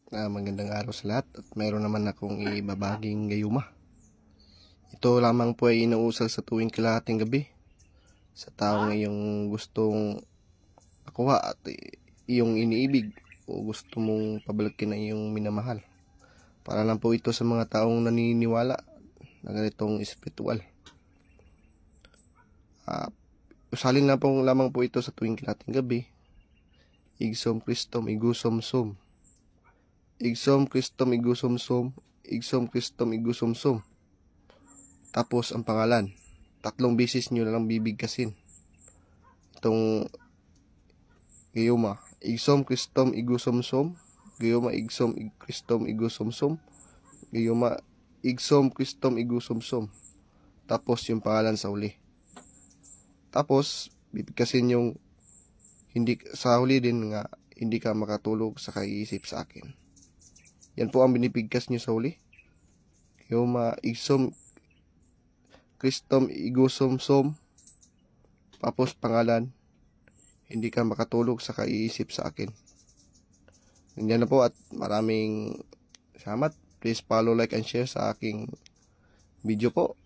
Magandang araw sa lahat at mayroon naman akong ibabaging gayuma. Ito lamang po ay inuusal sa tuwing kalahating gabi sa taong iyong gustong makuha at iyong iniibig o gusto mong pabalikin ang iyong minamahal. Para lang po ito sa mga taong naniniwala na ganitong espiritual. Usalin na po lamang po ito sa tuwing kalahating gabi. Igsom Kristom igusomsom. Igsom Kristom igusomsom. Igsom Kristom igusomsom. Tapos ang pangalan. 3 beses nyo na lang bibigkasin itong gayuma. Igsom Kristom igusomsom. Gayuma igsom Kristom igusomsom. Gayuma igsom Kristom igusomsom. Tapos yung pangalan sa uli. Tapos bibigkasin yung hindi sa huli din nga hindi ka makatulog sa kaiisip sa akin. Yan po ang binibigkas nyo sa huli. Gayuma igsom Kristom igusomsom. Tapos pangalan, hindi ka makatulog sa kaiisip sa akin. Ganyan na po at maraming salamat. Please follow, like, and share sa aking video po.